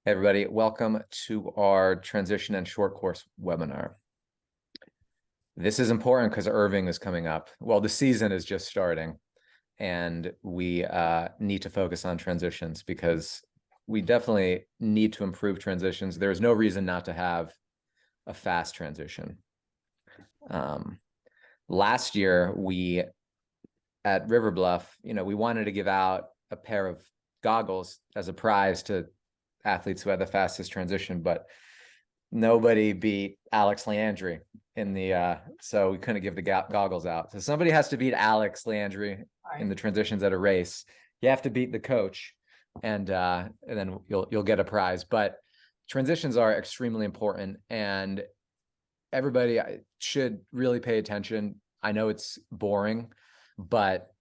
Hey everybody, welcome to our transition and short course webinar. This is important because Irving is coming up. Well, the season is just starting and we need to focus on transitions because we definitely need to improve transitions. There is no reason not to have a fast transition. Last year, we at River Bluff, we wanted to give out a pair of goggles as a prize to athletes who had the fastest transition, but nobody beat Alex Leandri in the so we couldn't give the goggles out. So somebody has to beat Alex Leandri in the transitions at a race. You have to beat the coach, and then you'll get a prize. But transitions are extremely important, and everybody should really pay attention. I know it's boring, but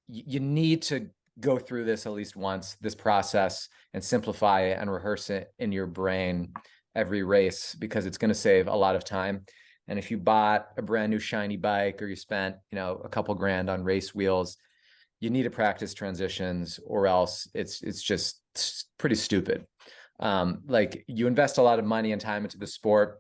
you need to go through this at least once, this process, and simplify it and rehearse it in your brain every race, because it's going to save a lot of time. And if you bought a brand new shiny bike or you spent, a couple grand on race wheels, you need to practice transitions, or else it's just pretty stupid. Like, you invest a lot of money and time into the sport.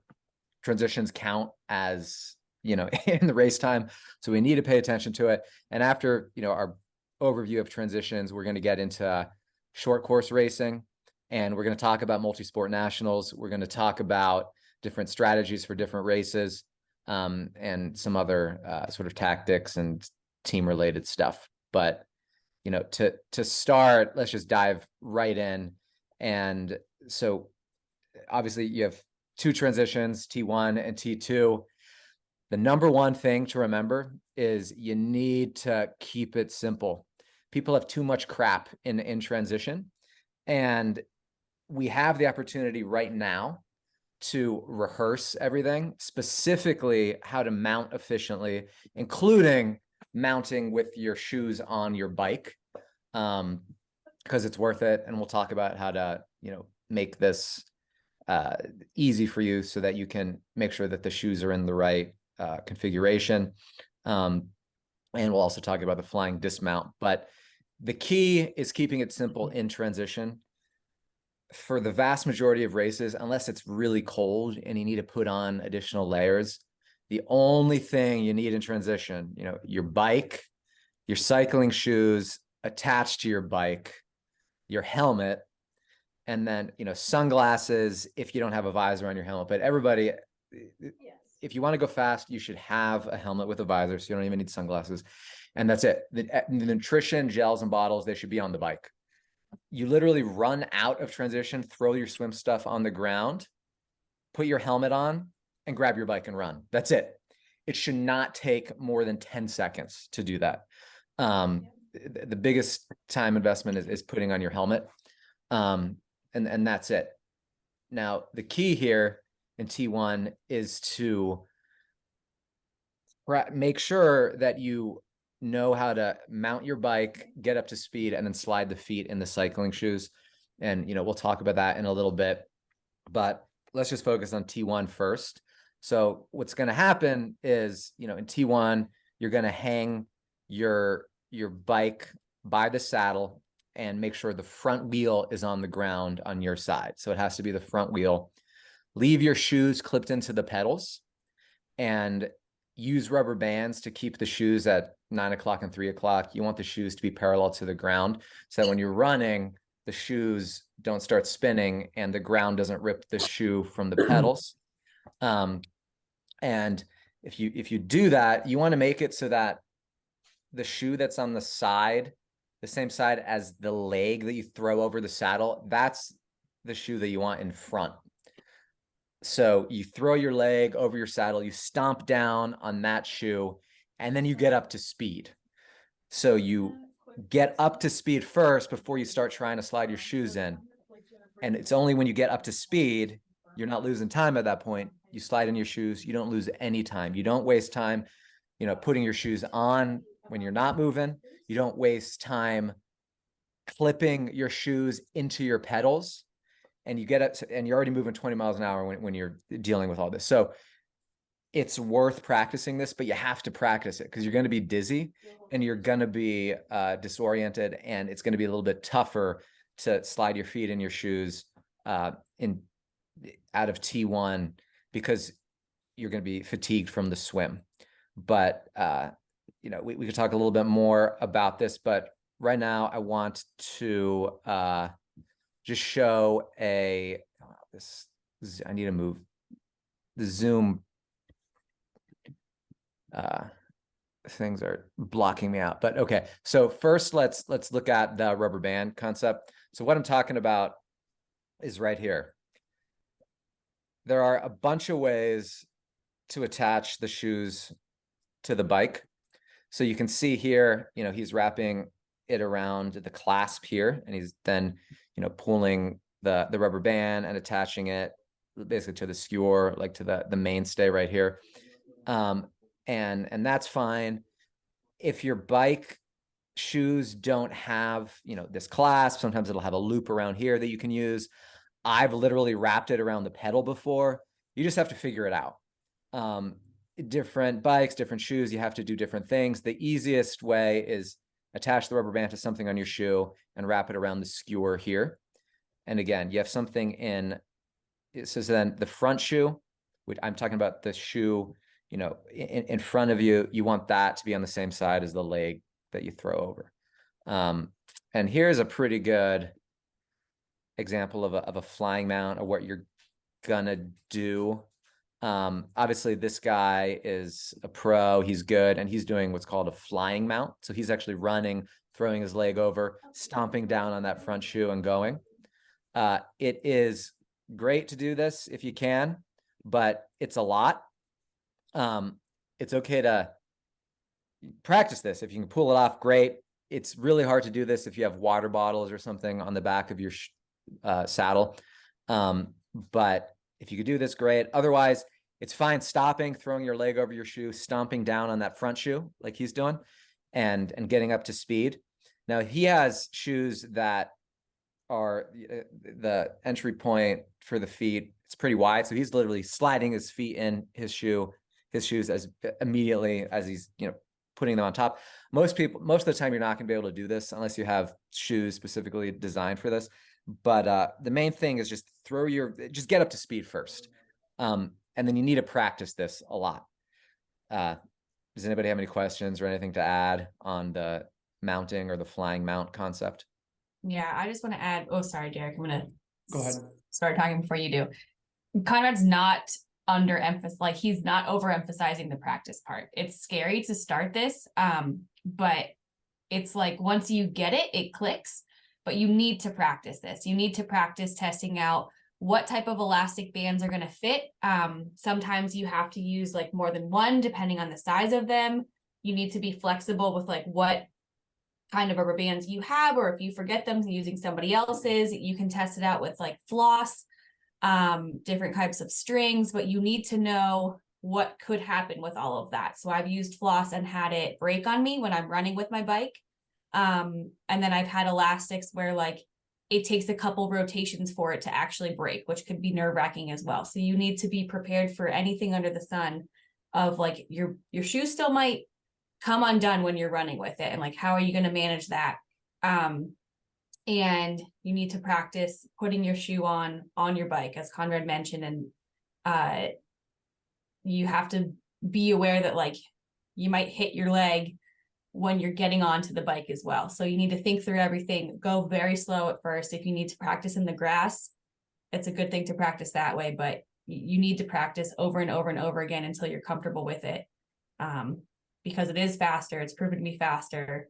Transitions count as, in the race time. So we need to pay attention to it. And after, our overview of transitions, we're going to get into short course racing, and we're going to talk about multi-sport nationals. We're going to talk about different strategies for different races, and some other sort of tactics and team related stuff. But, to start, let's just dive right in. And so obviously you have two transitions, T1 and T2. The number one thing to remember is you need to keep it simple. People have too much crap in transition, and we have the opportunity right now to rehearse everything, specifically how to mount efficiently, including mounting with your shoes on your bike, because it's worth it. And we'll talk about how to, make this easy for you so that you can make sure that the shoes are in the right configuration. And we'll also talk about the flying dismount. But the key is keeping it simple in transition. For the vast majority of races, unless it's really cold and you need to put on additional layers, the only thing you need in transition, your bike, your cycling shoes attached to your bike, your helmet, and then, sunglasses if you don't have a visor on your helmet. But everybody, if you want to go fast, you should have a helmet with a visor, so you don't even need sunglasses. And that's it. The nutrition, gels, and bottles, they should be on the bike. You literally run out of transition, throw your swim stuff on the ground, put your helmet on, and grab your bike and run. That's it. It should not take more than 10 seconds to do that. The biggest time investment is putting on your helmet. And that's it. Now, the key here in T1 is to make sure that you know how to mount your bike, get up to speed, and then slide the feet in the cycling shoes. And, we'll talk about that in a little bit, but let's just focus on T1 first. So what's going to happen is, in T1, you're going to hang your bike by the saddle and make sure the front wheel is on the ground on your side. So it has to be the front wheel. Leave your shoes clipped into the pedals and use rubber bands to keep the shoes at 9 o'clock and 3 o'clock. You want the shoes to be parallel to the ground so that when you're running, the shoes don't start spinning and the ground doesn't rip the shoe from the pedals. And if you do that, you want to make it so that the shoe that's on the side, the same side as the leg that you throw over the saddle, that's the shoe that you want in front. So you throw your leg over your saddle, you stomp down on that shoe, and then you get up to speed. So you get up to speed first before you start trying to slide your shoes in. And it's only when you get up to speed, you're not losing time at that point. You slide in your shoes, you don't lose any time. You don't waste time, putting your shoes on when you're not moving. You don't waste time clipping your shoes into your pedals, and you get it, and you're already moving 20 miles an hour when you're dealing with all this. So it's worth practicing this, but you have to practice it because you're going to be dizzy and you're going to be disoriented, and it's going to be a little bit tougher to slide your feet in your shoes in out of T1 because you're going to be fatigued from the swim. But we could talk a little bit more about this, but right now I want to just show I need to move the Zoom. Things are blocking me out, but okay. So first, let's look at the rubber band concept. So what I'm talking about is right here. There are a bunch of ways to attach the shoes to the bike. So you can see here, he's wrapping it around the clasp here, and he's then, pulling the rubber band and attaching it basically to the skewer, like to the mainstay right here. And that's fine. If your bike shoes don't have, this clasp, sometimes it'll have a loop around here that you can use. I've literally wrapped it around the pedal before. You just have to figure it out. Different bikes, different shoes, you have to do different things. The easiest way is attach the rubber band to something on your shoe and wrap it around the skewer here. And again, you have something in, so then the front shoe, which I'm talking about the shoe, in front of you, you want that to be on the same side as the leg that you throw over. And here's a pretty good example of a flying mount of what you're gonna do. Obviously this guy is a pro, he's good, and he's doing what's called a flying mount. So he's actually running, throwing his leg over, stomping down on that front shoe and going. It is great to do this if you can, but it's a lot. It's okay to practice this. If you can pull it off, great. It's really hard to do this if you have water bottles or something on the back of your saddle. But if you could do this, great. Otherwise, it's fine stopping, throwing your leg over your shoe, stomping down on that front shoe like he's doing, and getting up to speed. Now, he has shoes that are the entry point for the feet. It's pretty wide. So he's literally sliding his feet in his shoes as immediately as he's, putting them on top. Most of the time, you're not going to be able to do this unless you have shoes specifically designed for this. But the main thing is just just get up to speed first. And then you need to practice this a lot. Does anybody have any questions or anything to add on the mounting or the flying mount concept? Yeah, I just want to add, oh, sorry, Derek, I'm going to go ahead. Start talking before you do. Conrad's not he's not overemphasizing the practice part. It's scary to start this, but it's like once you get it, it clicks. But you need to practice this. You need to practice testing out what type of elastic bands are going to fit. Sometimes you have to use like more than one depending on the size of them. You need to be flexible with like what kind of rubber bands you have, or if you forget them using somebody else's, you can test it out with like floss, different types of strings, but you need to know what could happen with all of that. So I've used floss and had it break on me when I'm running with my bike. And then I've had elastics where like it takes a couple rotations for it to actually break, which could be nerve-wracking as well. So you need to be prepared for anything under the sun of like your shoe still might come undone when you're running with it. And like, how are you going to manage that? And you need to practice putting your shoe on your bike, as Conrad mentioned. And you have to be aware that like you might hit your leg when you're getting onto the bike as well. So you need to think through everything, go very slow at first. If you need to practice in the grass, it's a good thing to practice that way, but you need to practice over and over and over again until you're comfortable with it. Because it is faster. It's proven to be faster.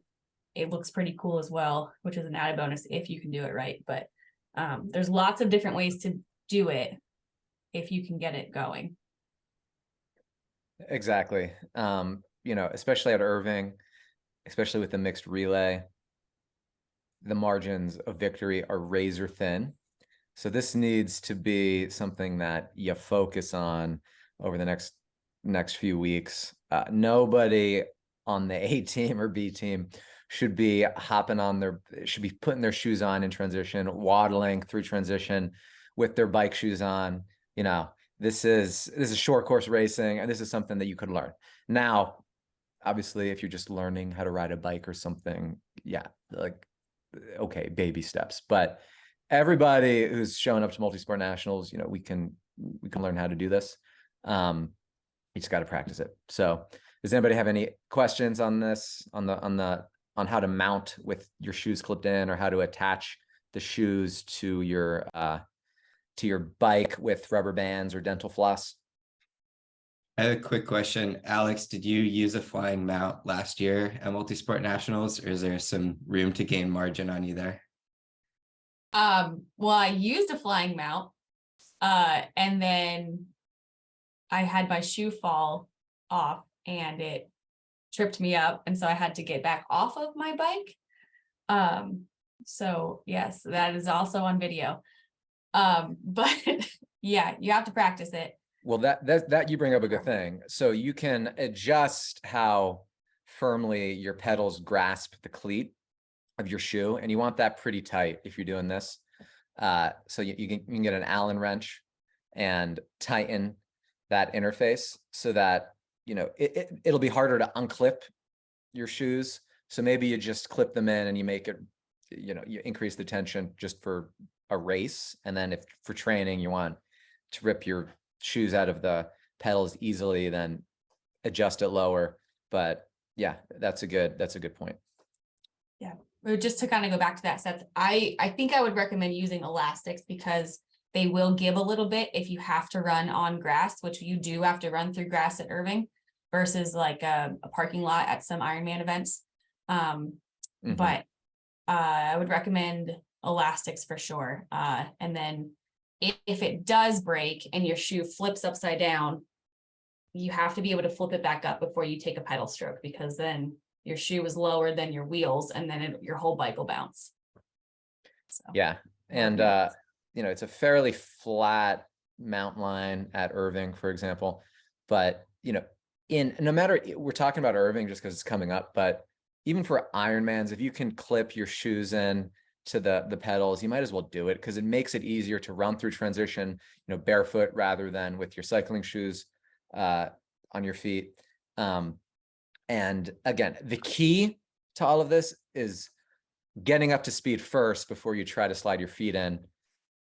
It looks pretty cool as well, which is an added bonus if you can do it right. But there's lots of different ways to do it if you can get it going. Exactly. Especially at Irving, especially with the mixed relay, the margins of victory are razor thin. So this needs to be something that you focus on over the next few weeks. Nobody on the A team or B team should be putting their shoes on in transition, waddling through transition with their bike shoes on. This is short course racing, and this is something that you could learn. Now, obviously, if you're just learning how to ride a bike or something, yeah, like, okay, baby steps. But everybody who's showing up to multi-sport nationals, you know, we can learn how to do this. You just got to practice it. So does anybody have any questions on this, on how to mount with your shoes clipped in, or how to attach the shoes to your bike with rubber bands or dental floss? I have a quick question. Alex, did you use a flying mount last year at Multisport Nationals, or is there some room to gain margin on you there? Well, I used a flying mount, and then I had my shoe fall off and it tripped me up. And so I had to get back off of my bike. So yes, that is also on video. But yeah, you have to practice it. Well, that you bring up a good thing. So you can adjust how firmly your pedals grasp the cleat of your shoe, and you want that pretty tight if you're doing this. So you can get an Allen wrench and tighten that interface so that, you know, it'll be harder to unclip your shoes. So maybe you just clip them in and you make it, you know, you increase the tension just for a race. And then if for training you want to rip your shoes out of the pedals easily, then adjust it lower. But yeah, that's a good point. Yeah. But just to kind of go back to that, Seth, I think I would recommend using elastics because they will give a little bit if you have to run on grass, which you do have to run through grass at Irving versus like a parking lot at some Ironman events. But I would recommend elastics for sure. And then if it does break and your shoe flips upside down, you have to be able to flip it back up before you take a pedal stroke, because then your shoe is lower than your wheels and then your whole bike will bounce. So, yeah. And, you know, it's a fairly flat mountain line at Irving, for example, but, you know, no matter, we're talking about Irving just because it's coming up, but even for Ironmans, if you can clip your shoes in to the pedals, you might as well do it, because it makes it easier to run through transition, you know, barefoot rather than with your cycling shoes on your feet. And again, the key to all of this is getting up to speed first before you try to slide your feet in,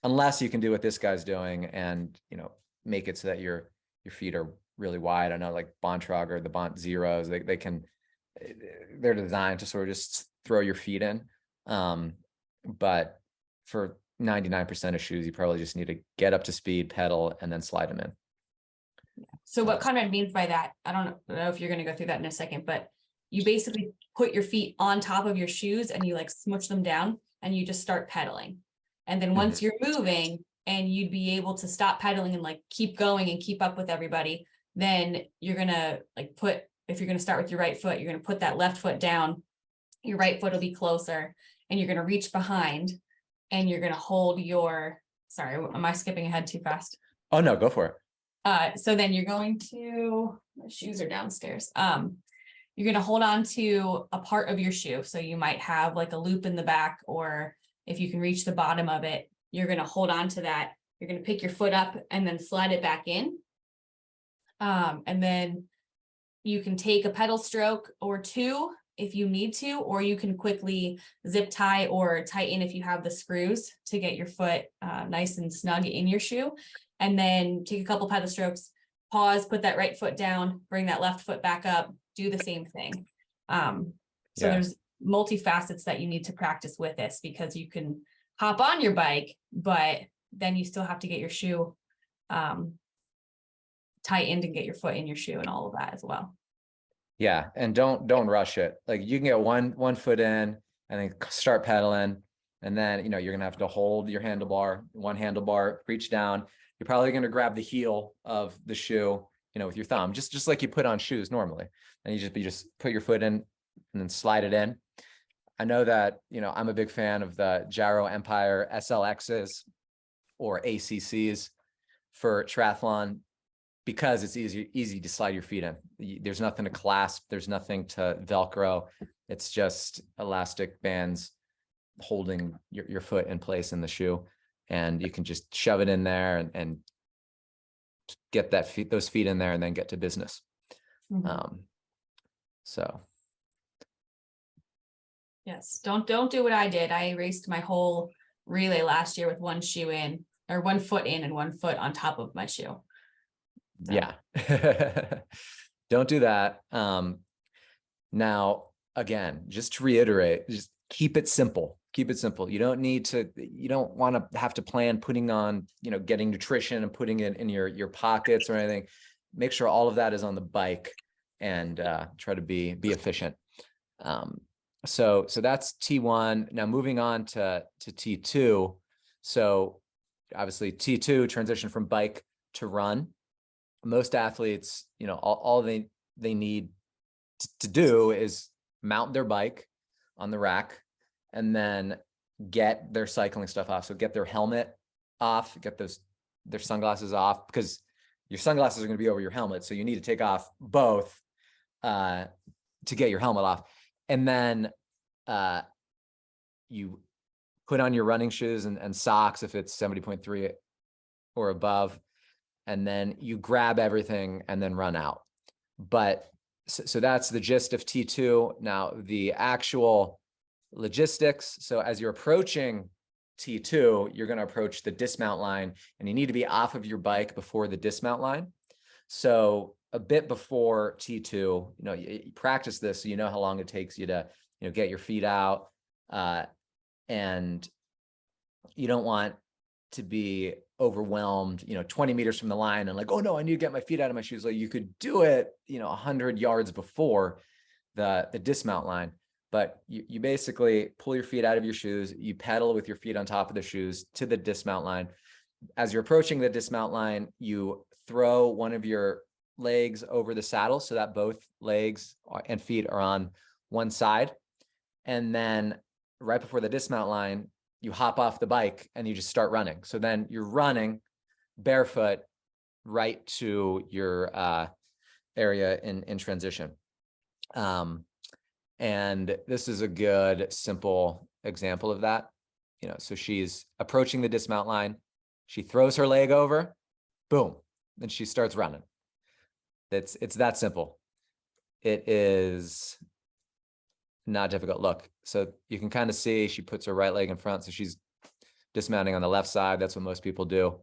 unless you can do what this guy's doing and, you know, make it so that your feet are really wide. I know like Bontrog or the Bont Zeros, they're designed to sort of just throw your feet in. But for 99% of shoes, you probably just need to get up to speed, pedal, and then slide them in. So what Conrad means by that, I don't know if you're going to go through that in a second, but you basically put your feet on top of your shoes and you like smush them down and you just start pedaling. And then once you're moving and you'd be able to stop pedaling and like keep going and keep up with everybody, then you're going to like if you're going to start with your right foot, you're going to put that left foot down, your right foot will be closer, and you're going to reach behind and you're going to hold sorry, am I skipping ahead too fast? Oh no, go for it. So then you're going to, my shoes are downstairs. You're going to hold on to a part of your shoe. So you might have like a loop in the back, or if you can reach the bottom of it, you're going to hold on to that. You're going to pick your foot up and then slide it back in. And then you can take a pedal stroke or two if you need to, or you can quickly zip tie or tighten if you have the screws to get your foot nice and snug in your shoe. And then take a couple pedal strokes, pause, put that right foot down, bring that left foot back up, do the same thing. So there's multifacets that you need to practice with this, because you can hop on your bike, but then you still have to get your shoe tightened and get your foot in your shoe and all of that as well. Yeah. And don't rush it. Like you can get one foot in and then start pedaling. And then, you know, you're going to have to hold your one handlebar, reach down. You're probably going to grab the heel of the shoe, you know, with your thumb, just like you put on shoes normally. And you just put your foot in and then slide it in. I know that, you know, I'm a big fan of the Gyro Empire SLXs or ACCs for triathlon, because it's easy to slide your feet in. There's nothing to clasp. There's nothing to Velcro. It's just elastic bands holding your foot in place in the shoe. And you can just shove it in there and get those feet in there and then get to business. So. Yes, don't do what I did. I erased my whole relay last year with one shoe in, or 1 foot in and 1 foot on top of my shoe. So. Yeah. Don't do that. Now, again, just to reiterate, just keep it simple. Keep it simple. You don't want to have to plan putting on, getting nutrition and putting it in your pockets or anything. Make sure all of that is on the bike, and try to be efficient. So that's T1. Now moving on to T2. So obviously T2, transition from bike to run. Most athletes, all they need to do is mount their bike on the rack and then get their cycling stuff off. So get their helmet off, get their sunglasses off, because your sunglasses are going to be over your helmet. So you need to take off both to get your helmet off. And then you put on your running shoes and socks if it's 70.3 or above, and then you grab everything and then run out. But so that's the gist of T2. Now the actual logistics. So as you're approaching T2, you're going to approach the dismount line, and you need to be off of your bike before the dismount line. So a bit before T2, you practice this so you know how long it takes you to, get your feet out. And you don't want to be overwhelmed, 20 meters from the line and like, oh no, I need to get my feet out of my shoes. Like you could do it, 100 yards before the dismount line, but you basically pull your feet out of your shoes, you pedal with your feet on top of the shoes to the dismount line. As you're approaching the dismount line, you throw one of your legs over the saddle so that both legs and feet are on one side. And then right before the dismount line, you hop off the bike and you just start running. So then you're running barefoot right to your area in transition. And this is a good, simple example of that. So she's approaching the dismount line. She throws her leg over, boom, then she starts running. It's that simple. It is not difficult. Look, so you can kind of see she puts her right leg in front. So she's dismounting on the left side. That's what most people do.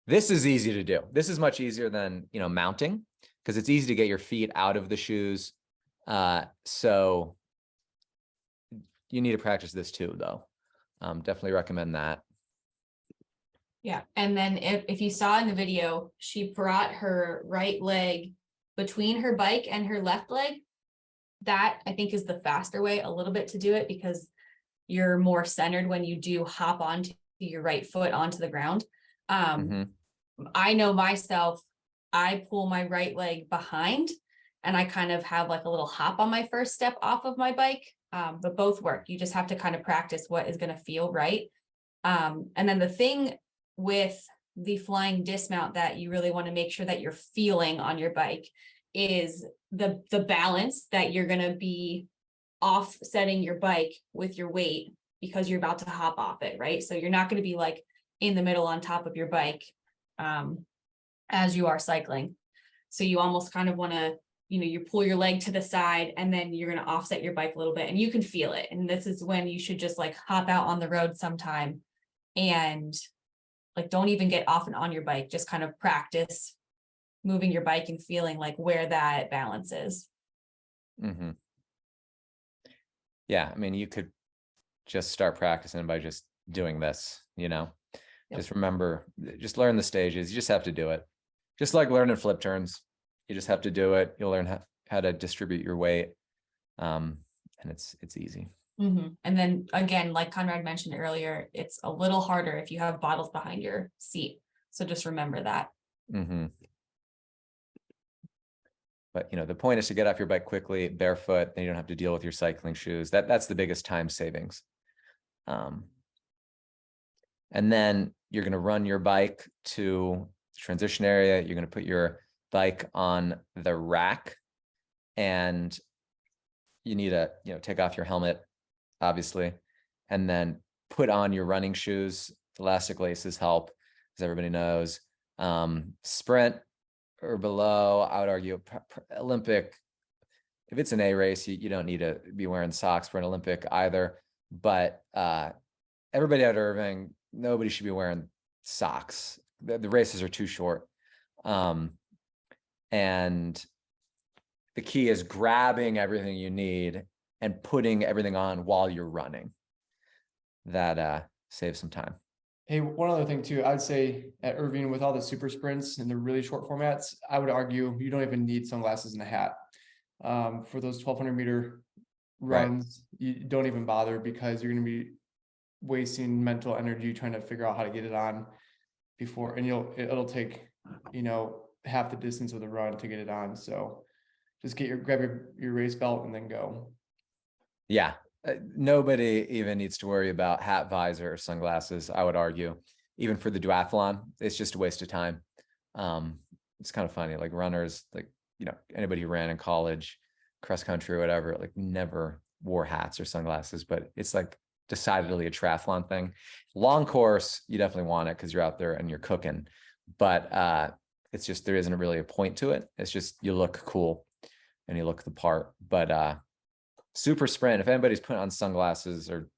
This is easy to do. This is much easier than, mounting, because it's easy to get your feet out of the shoes. So you need to practice this too, though. Definitely recommend that. Yeah. And then if you saw in the video, she brought her right leg between her bike and her left leg. That I think is the faster way a little bit to do it, because you're more centered when you do hop onto your right foot onto the ground. I know myself, I pull my right leg behind and I kind of have like a little hop on my first step off of my bike. But both work. You just have to kind of practice what is going to feel right. And then the thing with the flying dismount that you really want to make sure that you're feeling on your bike is the balance that you're going to be offsetting your bike with your weight, because you're about to hop off it, right? So you're not going to be like in the middle on top of your bike as you are cycling. So you almost kind of want to, you pull your leg to the side and then you're going to offset your bike a little bit and you can feel it. And this is when you should just like hop out on the road sometime and like don't even get off and on your bike, just kind of practice moving your bike and feeling like where that balance is. Yeah, I mean, you could just start practicing by just doing this, Yep. Just remember, just learn the stages. You just have to do it. Just like learning flip turns. You just have to do it. You'll learn how to distribute your weight. And it's easy. And then again, like Conrad mentioned earlier, it's a little harder if you have bottles behind your seat. So just remember that. But the point is to get off your bike quickly, barefoot, then you don't have to deal with your cycling shoes. That's the biggest time savings. And then you're going to run your bike to the transition area. You're going to put your bike on the rack, and you need to take off your helmet, obviously, and then put on your running shoes. Elastic laces help, as everybody knows. Sprint or below, I would argue Olympic. If it's an A race, you don't need to be wearing socks for an Olympic either. But everybody at Irving, nobody should be wearing socks. The races are too short. And the key is grabbing everything you need and putting everything on while you're running. That saves some time. Hey, one other thing too, I'd say at Irving with all the super sprints and the really short formats, I would argue you don't even need sunglasses and a hat. For those 1200-meter runs, you don't even bother, because you're going to be wasting mental energy trying to figure out how to get it on before, and it'll take, half the distance of the run to get it on. So just grab your race belt and then go. Yeah. Nobody even needs to worry about hat, visor, or sunglasses, I would argue. Even for the duathlon, it's just a waste of time. It's kind of funny, like runners, like, anybody who ran in college, cross country or whatever, like never wore hats or sunglasses, but it's like decidedly a triathlon thing. Long course, you definitely want it because you're out there and you're cooking, but it's just, there isn't really a point to it. It's just, you look cool and you look the part. But super sprint, if anybody's putting on sunglasses or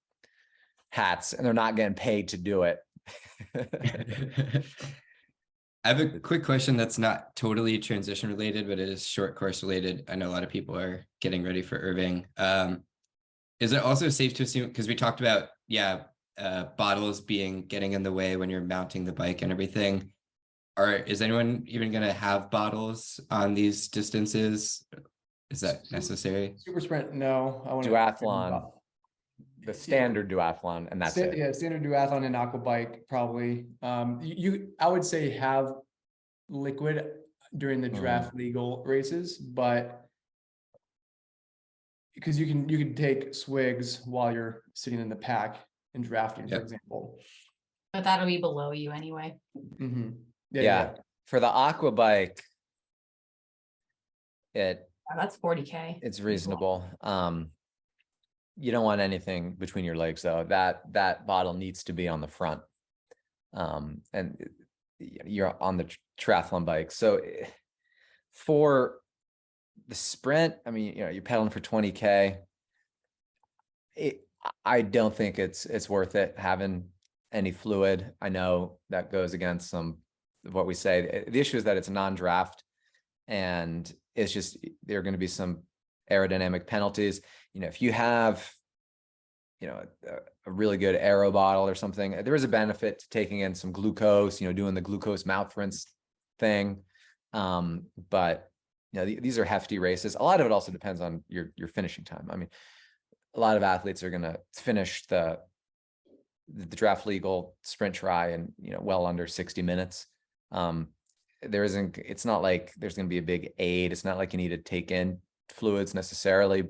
hats and they're not getting paid to do it. I have a quick question that's not totally transition related, but it is short course related. I know a lot of people are getting ready for Irving. Is it also safe to assume, because we talked about, bottles getting in the way when you're mounting the bike and everything, is anyone even going to have bottles on these distances? Is that necessary? Super sprint, no. Duathlon, the standard duathlon, and that's it. Yeah, standard duathlon and aqua bike probably. I would say have liquid during the draft legal races, but because you can take swigs while you're sitting in the pack and drafting, for example. But that'll be below you anyway. Mm-hmm. Yeah. For the aqua bike, That's 40K. it's reasonable. You don't want anything between your legs though. That bottle needs to be on the front. And you're on the triathlon bike. So for the sprint, I mean, you're pedaling for 20K. I don't think it's worth it having any fluid. I know that goes against some of what we say. The issue is that it's a non-draft, and it's just, there are going to be some aerodynamic penalties. If you have, a really good aero bottle or something, there is a benefit to taking in some glucose, doing the glucose mouth rinse thing. But these are hefty races. A lot of it also depends on your finishing time. I mean, a lot of athletes are going to finish the draft legal sprint try in, well under 60 minutes. It's not like there's going to be a big aid. It's not like you need to take in fluids necessarily,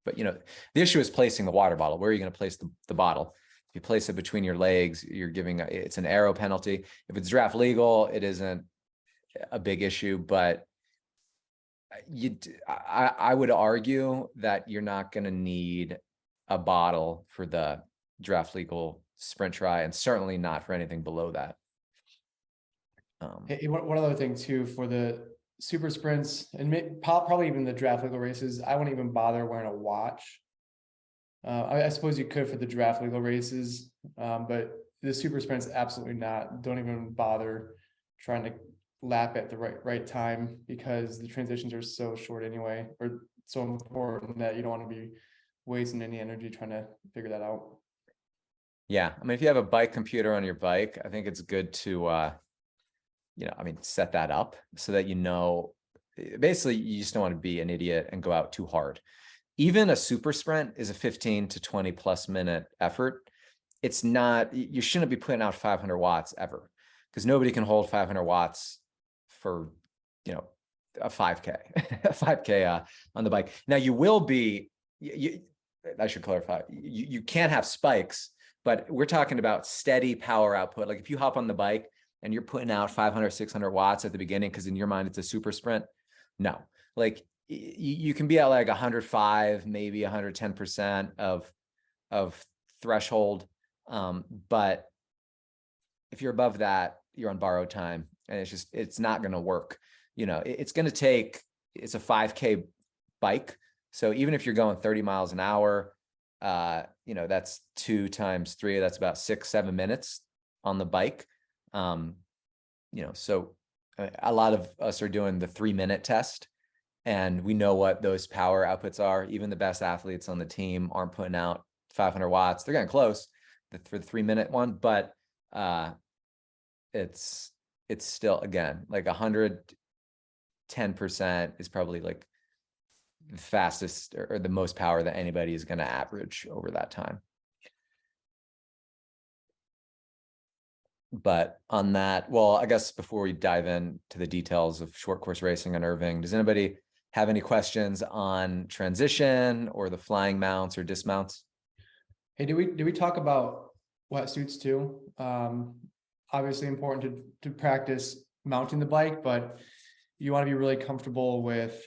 but the issue is placing the water bottle. Where are you going to place the bottle? If you place it between your legs, it's an aero penalty. If it's draft legal, it isn't a big issue, but I would argue that you're not going to need a bottle for the draft legal sprint try, and certainly not for anything below that. Hey, one other thing too, for the super sprints and probably even the draft legal races, I wouldn't even bother wearing a watch. I suppose you could for the draft legal races, but the super sprints, absolutely not. Don't even bother trying to lap at the right time, because the transitions are so short anyway, or so important that you don't want to be wasting any energy trying to figure that out. Yeah, I mean, if you have a bike computer on your bike, I think it's good to set that up so that basically you just don't want to be an idiot and go out too hard. Even a super sprint is a 15 to 20 plus minute effort. It's not, you shouldn't be putting out 500 watts ever, because nobody can hold 500 watts for, a 5K, on the bike. Now you will be, I should clarify, you can't have spikes, but we're talking about steady power output. Like if you hop on the bike and you're putting out 500, 600 watts at the beginning, because in your mind it's a super sprint. No, like you can be at like 105, maybe 110% of threshold. But if you're above that, you're on borrowed time, and it's not going to work. It's going to take, it's a 5K bike. So even if you're going 30 miles an hour, that's 2 times 3, that's about 6-7 minutes on the bike. So a lot of us are doing the 3-minute test, and we know what those power outputs are. Even the best athletes on the team aren't putting out 500 watts. They're getting close for the 3-minute one, but it's still, again, like 110% is probably like the fastest or the most power that anybody is going to average over that time. But on that, well, I guess before we dive into the details of short course racing and Irving, does anybody have any questions on transition or the flying mounts or dismounts? Hey, did we talk about wetsuits too? Obviously important to practice mounting the bike, but you want to be really comfortable with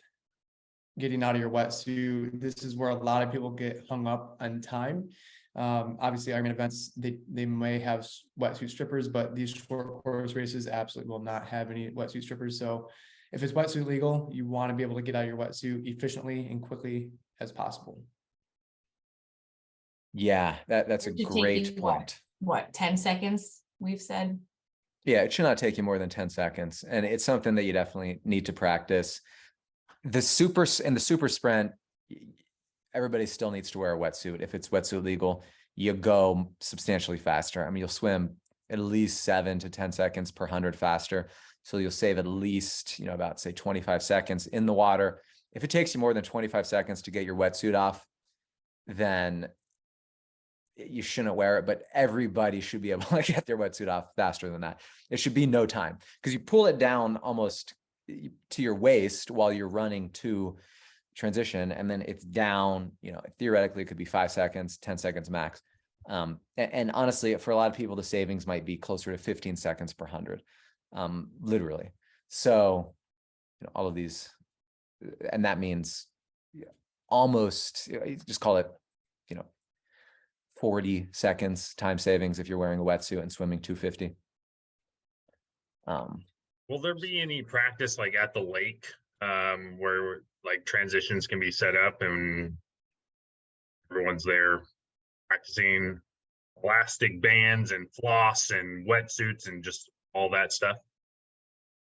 getting out of your wetsuit. This is where a lot of people get hung up on time. Obviously Ironman events, they may have wetsuit strippers, but these short course races absolutely will not have any wetsuit strippers. So if it's wetsuit legal, you want to be able to get out of your wetsuit efficiently and quickly as possible. Yeah, that's a It should take great you, point. What, 10 seconds we've said? Yeah, it should not take you more than 10 seconds. And it's something that you definitely need to practice. In the super sprint, everybody still needs to wear a wetsuit. If it's wetsuit legal, you go substantially faster. I mean, you'll swim at least 7 to 10 seconds per 100 faster. So you'll save at least, about say 25 seconds in the water. If it takes you more than 25 seconds to get your wetsuit off, then you shouldn't wear it, but everybody should be able to get their wetsuit off faster than that. It should be no time, because you pull it down almost to your waist while you're running to transition, and then it's down, theoretically it could be 5 seconds, 10 seconds max. And honestly, for a lot of people, the savings might be closer to 15 seconds per 100, literally. So, all of these, and that means almost, just call it, 40 seconds time savings if you're wearing a wetsuit and swimming 250. Will there be any practice like at the lake, where like transitions can be set up and everyone's there practicing elastic bands and floss and wetsuits and just all that stuff?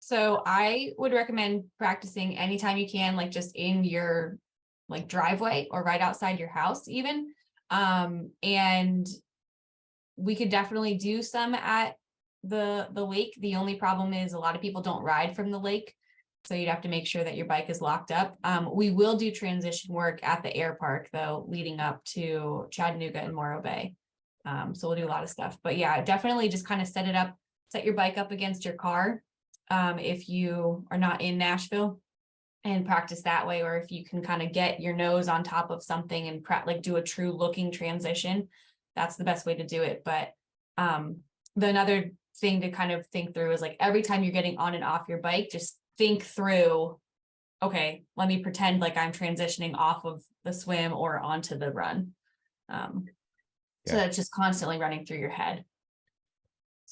So I would recommend practicing anytime you can, like just in your like driveway or right outside your house even. And we could definitely do some at the lake. The only problem is a lot of people don't ride from the lake. So you'd have to make sure that your bike is locked up. We will do transition work at the air park though, leading up to Chattanooga and Morro Bay. So we'll do a lot of stuff, but yeah, definitely just kind of set it up, set your bike up against your car. If you are not in Nashville, and practice that way, or if you can kind of get your nose on top of something and do a true looking transition, that's the best way to do it. But the another thing to kind of think through is like every time you're getting on and off your bike, just think through, okay, let me pretend like I'm transitioning off of the swim or onto the run. So that's just constantly running through your head.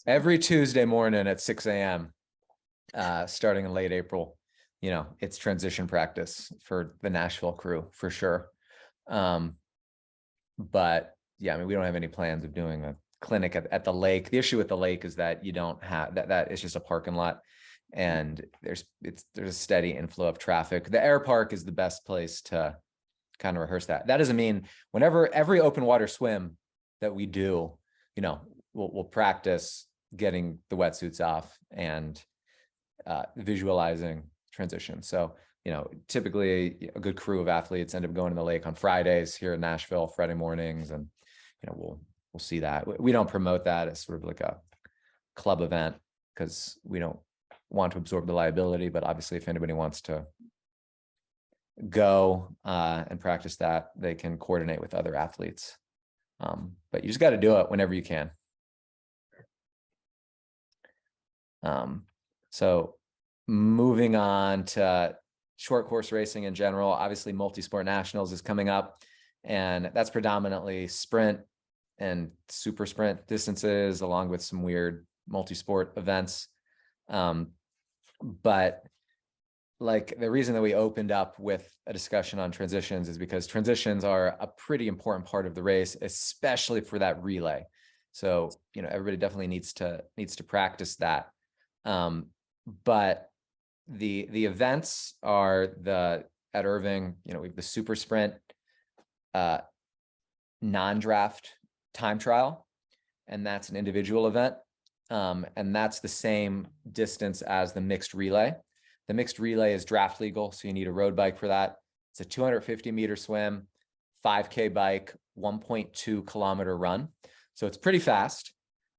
Every Tuesday morning at 6 a.m., starting in late April, it's transition practice for the Nashville crew for sure. But yeah, I mean, we don't have any plans of doing a clinic at the lake. The issue with the lake is that you don't have that it's just a parking lot, and there's a steady inflow of traffic. The air park is the best place to kind of rehearse that. That doesn't mean whenever every open water swim that we do, we'll practice getting the wetsuits off and visualizing transition. So, typically a good crew of athletes end up going to the lake on Fridays here in Nashville, Friday mornings. And, we'll see that. We don't promote that as sort of like a club event because we don't want to absorb the liability, but obviously if anybody wants to go and practice that, they can coordinate with other athletes. But you just got to do it whenever you can. So moving on to short course racing in general, obviously multi-sport nationals is coming up, and that's predominantly sprint and super sprint distances along with some weird multi-sport events. But like the reason that we opened up with a discussion on transitions is because transitions are a pretty important part of the race, especially for that relay. So, you know, everybody definitely needs to practice that. But the events are at Irving, you know, we have the super sprint, non-draft time trial, and that's an individual event. And that's the same distance as the mixed relay. The mixed relay is draft legal, so you need a road bike for that. It's a 250-meter swim, 5K bike, 1.2 kilometer run. So it's pretty fast.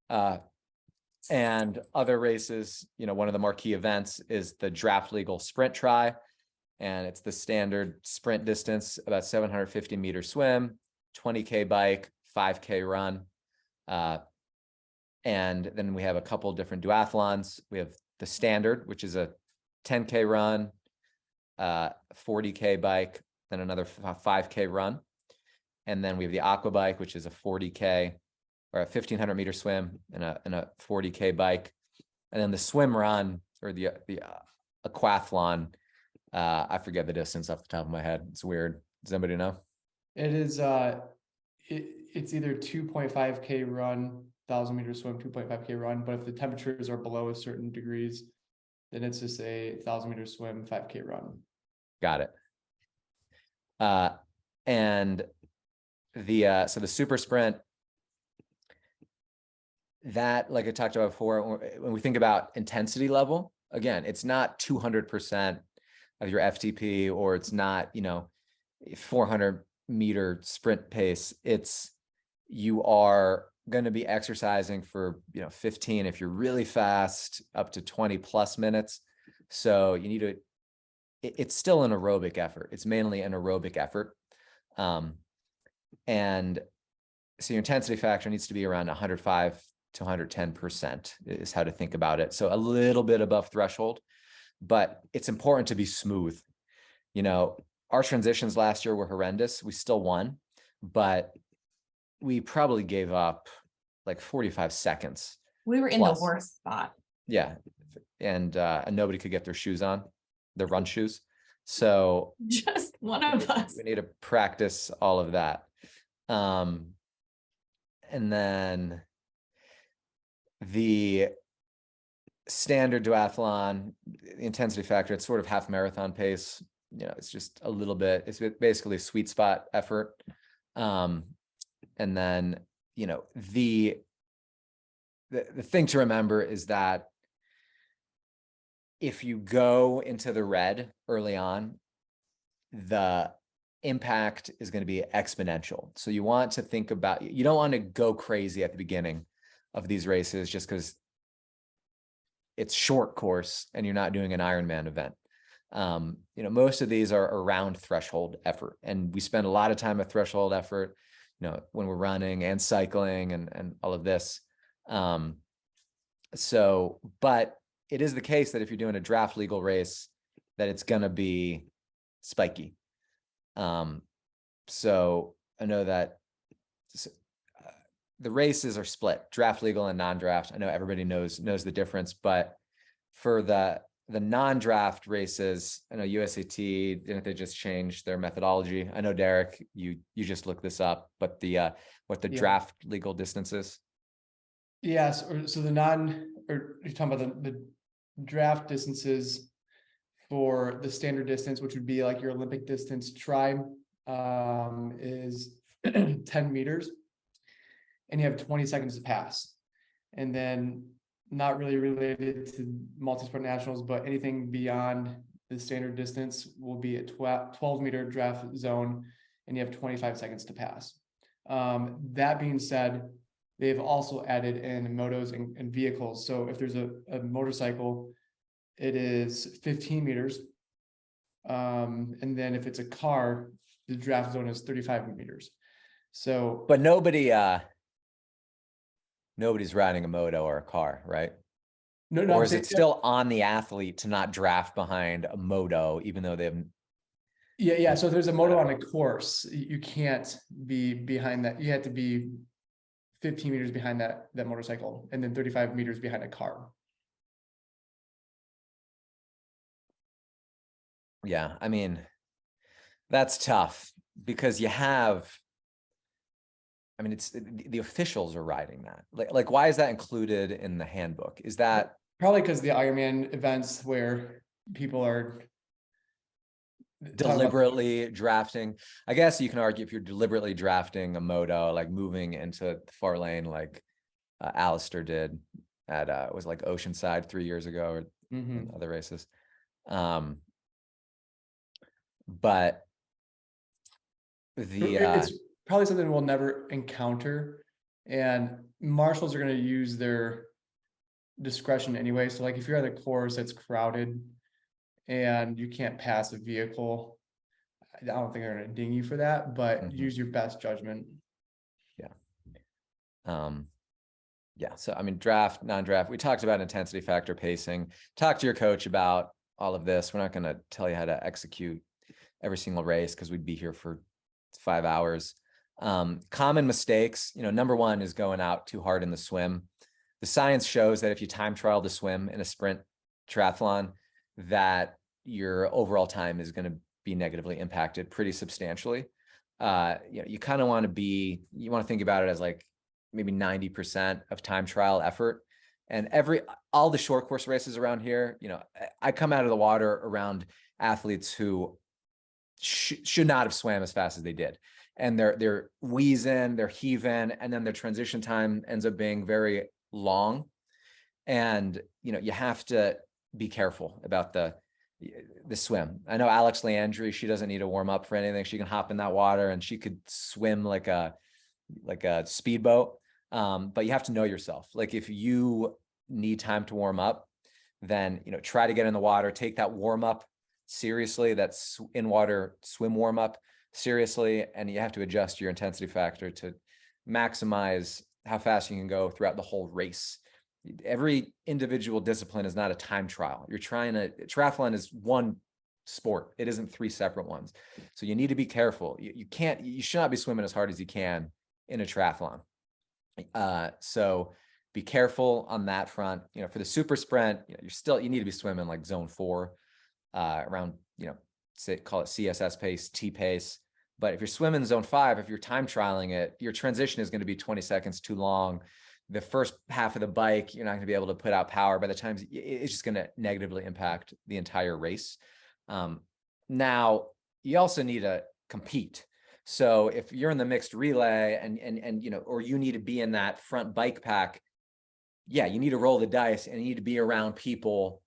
And other races, you know, one of the marquee events is the draft legal sprint tri. And it's the standard sprint distance, about 750-meter swim, 20K bike, 5K run. And then we have a couple different duathlons. We have the standard, which is a 10K run, 40K bike, then another 5K run. And then we have the aqua bike, which is a 40K or a 1500-meter swim and a 40K bike. And then the swim run or the aquathlon, I forget the distance off the top of my head. It's weird. Does anybody know? It is, it's either 2.5K run, 1,000-meter swim, 2.5K run, but if the temperatures are below a certain degrees, then it's just a 1,000-meter swim, 5K run. Got it. And so the super sprint, that, like I talked about before, when we think about intensity level, again, it's not 200% of your FTP, or it's not, you know, 400-meter sprint pace. It's, you are going to be exercising for, you know, 15 if you're really fast, up to 20 plus minutes. So you need to, it's still an aerobic effort. It's mainly an aerobic effort. And so your intensity factor needs to be around 105 to 110% is how to think about it. So a little bit above threshold, but it's important to be smooth. You know, our transitions last year were horrendous. We still won, but we probably gave up like 45 seconds. We were in plus. the worst spot. Yeah. And nobody could get their shoes on, their run shoes. So Just one of us. we need to practice all of that. And then the standard duathlon, the intensity factor, it's sort of half marathon pace. You know, it's just a little bit, it's basically a sweet spot effort. And then, you know, the thing to remember is that if you go into the red early on, the impact is going to be exponential. So you want to think about, you don't want to go crazy at the beginning of these races just because it's short course and you're not doing an Ironman event. You know, most of these are around threshold effort, and we spend a lot of time at threshold effort, you know, when we're running and cycling and all of this. So, but it is the case that if you're doing a draft legal race, that it's going to be spiky. So I know that the races are split, draft legal and non-draft. I know everybody knows the difference, but for the non-draft races, I know USAT, didn't they just change their methodology? I know, Derek, you just looked this up, but what the draft legal distance is? Yes, so you're talking about the draft distances for the standard distance, which would be like your Olympic distance tri, is 10 meters. And you have 20 seconds to pass. And then not really related to multi-sport nationals, but anything beyond the standard distance will be a 12-meter draft zone, and you have 25 seconds to pass. That being said, they've also added in motos and vehicles. So if there's a motorcycle, it is 15 meters. And then if it's a car, the draft zone is 35 meters. So, but nobody's riding a moto or a car, right? No, or is it still on the athlete to not draft behind a moto, even though they have? Yeah. So if there's a moto on a course, you can't be behind that. You have to be 15 meters behind that motorcycle, and then 35 meters behind a car. Yeah, I mean, that's tough because you have, I mean, it's the officials are writing that. Like, why is that included in the handbook? Is that Probably because the Ironman events where people are talking about deliberately drafting? I guess you can argue if you're deliberately drafting a moto, like moving into the far lane, like Alistair did at it was like Oceanside 3 years ago, or in other races. But the it's probably something we'll never encounter, and marshals are going to use their discretion anyway. So like if you're at a course that's crowded and you can't pass a vehicle, I don't think they're going to ding you for that, but use your best judgment. yeah, so I mean, draft, non-draft, we talked about intensity factor, pacing. Talk to your coach about all of this. We're not going to tell you how to execute every single race because we'd be here for 5 hours. Common mistakes, number one is going out too hard in the swim. The science shows that if you time trial the swim in a sprint triathlon, that your overall time is going to be negatively impacted pretty substantially. You kind of want to think about it as like maybe 90% of time trial effort. And all the short course races around here, I come out of the water around athletes who should not have swam as fast as they did. And they're wheezing, they're heaving, and then their transition time ends up being very long. And, you have to be careful about the swim. I know Alex Leandri, she doesn't need to warm up for anything. She can hop in that water and she could swim like a speedboat. But you have to know yourself. Like if you need time to warm up, then, try to get in the water, take that warm up seriously, that's in water swim warm up seriously. And you have to adjust your intensity factor to maximize how fast you can go throughout the whole race. Every individual discipline is not a time trial. Triathlon is one sport. It isn't 3 separate ones. So you need to be careful. You should not be swimming as hard as you can in a triathlon. So be careful on that front. For the super sprint, you need to be swimming like zone 4, around, call it CSS pace, T pace. But if you're swimming zone 5, if you're time trialing it, your transition is going to be 20 seconds too long. The first half of the bike, you're not going to be able to put out power. By the time it's just going to negatively impact the entire race. Now you also need to compete. So if you're in the mixed relay and or you need to be in that front bike pack, yeah, you need to roll the dice and you need to be around people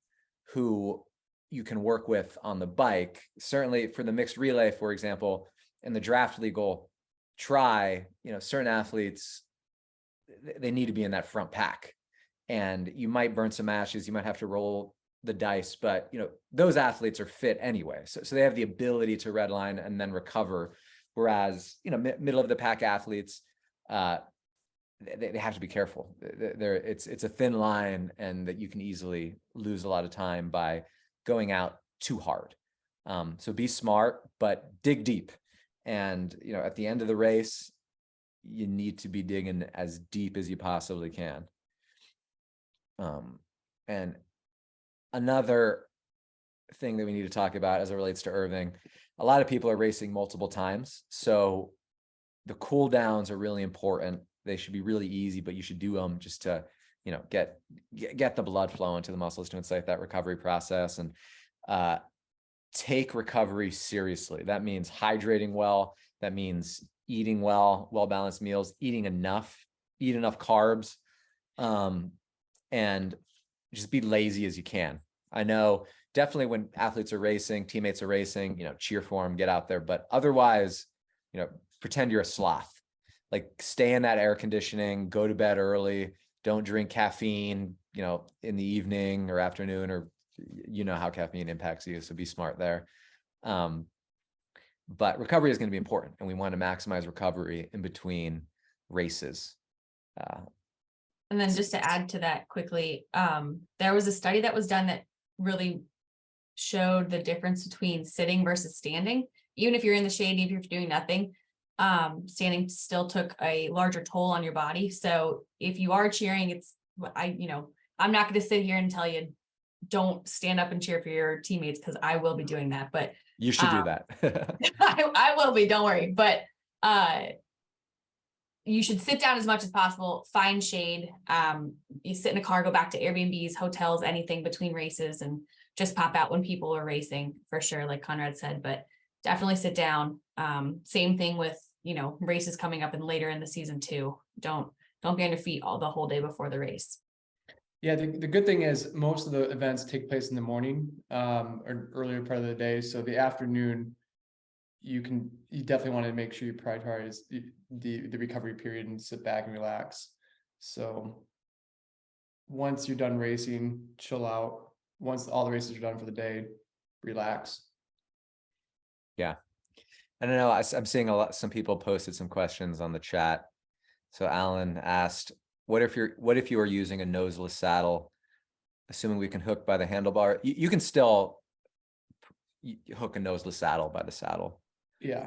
who you can work with on the bike. Certainly for the mixed relay, for example, in the draft legal certain athletes, they need to be in that front pack, and you might burn some ashes. You might have to roll the dice, but those athletes are fit anyway. So they have the ability to redline and then recover. Whereas, middle of the pack athletes, they have to be careful. It's a thin line, and that you can easily lose a lot of time by going out too hard. So be smart, but dig deep. And, at the end of the race, you need to be digging as deep as you possibly can. And another thing that we need to talk about as it relates to Irving, a lot of people are racing multiple times. So the cool downs are really important. They should be really easy, but you should do them just to, get the blood flow into the muscles to incite that recovery process, and take recovery seriously. That means hydrating well. That means eating well-balanced meals, eat enough carbs, and just be lazy as you can. I know definitely when athletes are racing, teammates are racing, cheer for them, get out there, but otherwise, pretend you're a sloth. Like stay in that air conditioning, go to bed early, don't drink caffeine, in the evening or afternoon, or how caffeine impacts you. So be smart there. But recovery is going to be important, and we want to maximize recovery in between races. And then just to add to that quickly, there was a study that was done that really showed the difference between sitting versus standing. Even if you're in the shade, even if you're doing nothing, standing still took a larger toll on your body. So if you are cheering, I'm not going to sit here and tell you don't stand up and cheer for your teammates because I will be doing that. But You should do that. I will be, don't worry. But you should sit down as much as possible, find shade. You sit in a car, go back to Airbnbs, hotels, anything between races, and just pop out when people are racing for sure, like Conrad said, but definitely sit down. Same thing with, races coming up and later in the season too. Don't be on your feet the whole day before the race. Yeah, the good thing is most of the events take place in the morning, or earlier part of the day. So the afternoon, you definitely want to make sure you prioritize the recovery period and sit back and relax. So once you're done racing, chill out. Once all the races are done for the day, relax. Yeah. I don't know. I'm seeing some people posted some questions on the chat. So Alan asked, what if you are using a noseless saddle, assuming we can hook by the handlebar? You can still hook a noseless saddle by the saddle. Yeah.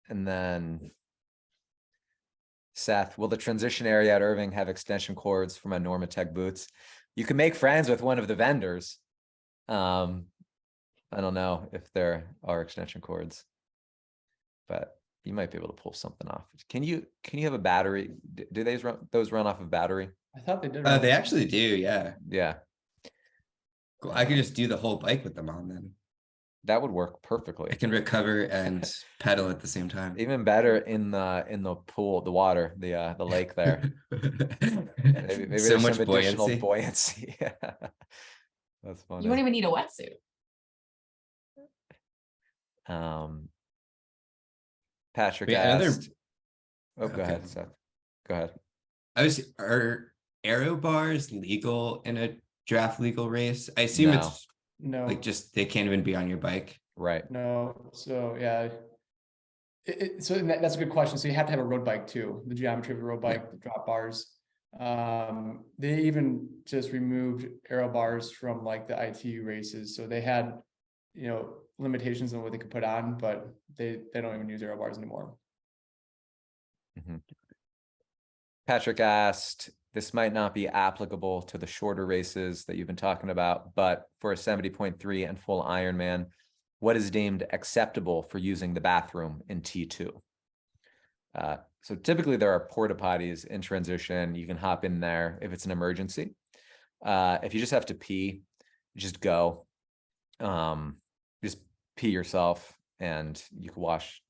And then Seth, will the transition area at Irving have extension cords for my Normatec boots? You can make friends with one of the vendors. I don't know if there are extension cords, but you might be able to pull something off. Can you have a battery? Do those run off of battery? I thought they did. They actually do, yeah. Yeah. Cool. I could just do the whole bike with them on then. That would work perfectly. I can recover and pedal at the same time. Even better in the pool, the water, the lake there. Maybe So there's much some additional buoyancy. buoyancy. That's funny. You won't even need a wetsuit. Patrick Wait, another- asked. Oh, go Okay. ahead, Seth. Go ahead. Are aero bars legal in a draft legal race? I assume No. it's No, like just they can't even be on your bike. Right. no. So yeah, so that's a good question. So you have to have a road bike too. The geometry of a road bike, the drop bars. They even just removed aero bars from like the ITU races. So they had, limitations on what they could put on, but they don't even use aero bars anymore. Mhm. Patrick asked, this might not be applicable to the shorter races that you've been talking about, but for a 70.3 and full Ironman, what is deemed acceptable for using the bathroom in T2? So typically there are porta potties in transition. You can hop in there if it's an emergency. If you just have to pee, just go. Just pee yourself and you can wash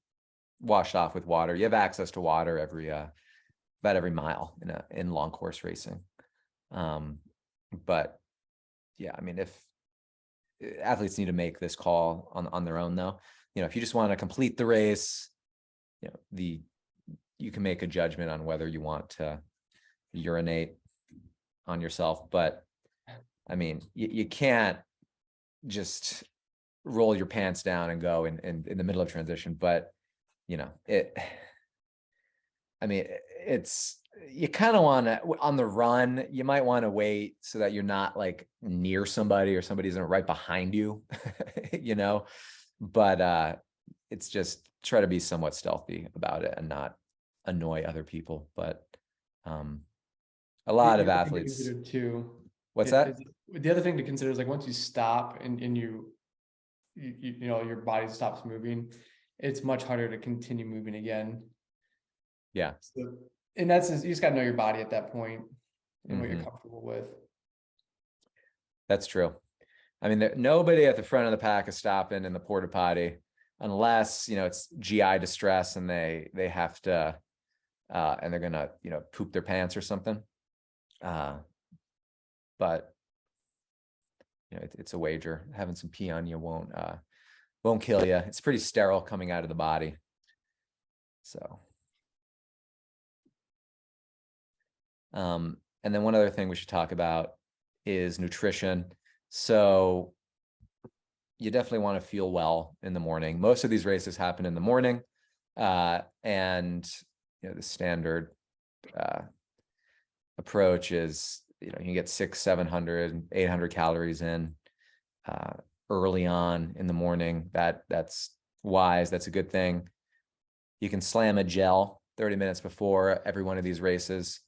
off with water. You have access to water about every mile in long course racing. But yeah, I mean, if athletes need to make this call on their own though, if you just want to complete the race, you can make a judgment on whether you want to urinate on yourself. But I mean, you can't just roll your pants down and go in the middle of transition. But it's you kind of want to, on the run, you might want to wait so that you're not like near somebody or somebody isn't right behind you, but it's just try to be somewhat stealthy about it and not annoy other people. But a lot of athletes too. What's that? The other thing to consider is like once you stop and your body stops moving, it's much harder to continue moving again. Yeah. So, and that's you just got to know your body at that point and what you're Mhm. comfortable with. That's true. I mean, nobody at the front of the pack is stopping in the porta potty unless, it's GI distress and they have to, and they're gonna, poop their pants or something. But it's a wager. Having some pee on you won't kill you. It's pretty sterile coming out of the body. So. And then one other thing we should talk about is nutrition. So you definitely want to feel well in the morning. Most of these races happen in the morning. And the standard approach is, you can get 600, 700, 800 calories in early on in the morning. That's wise. That's a good thing. You can slam a gel 30 minutes before every one of these races.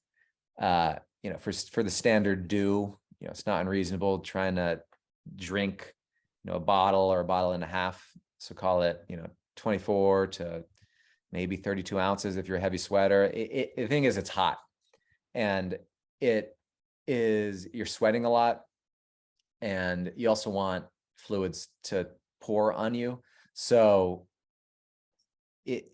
you know, for the standard do, you know, it's not unreasonable trying to drink, you know, a bottle or a bottle and a half. So call it, you know, 24 to maybe 32 ounces if you're a heavy sweater. The thing is, it's hot, and you're sweating a lot, and you also want fluids to pour on you. So it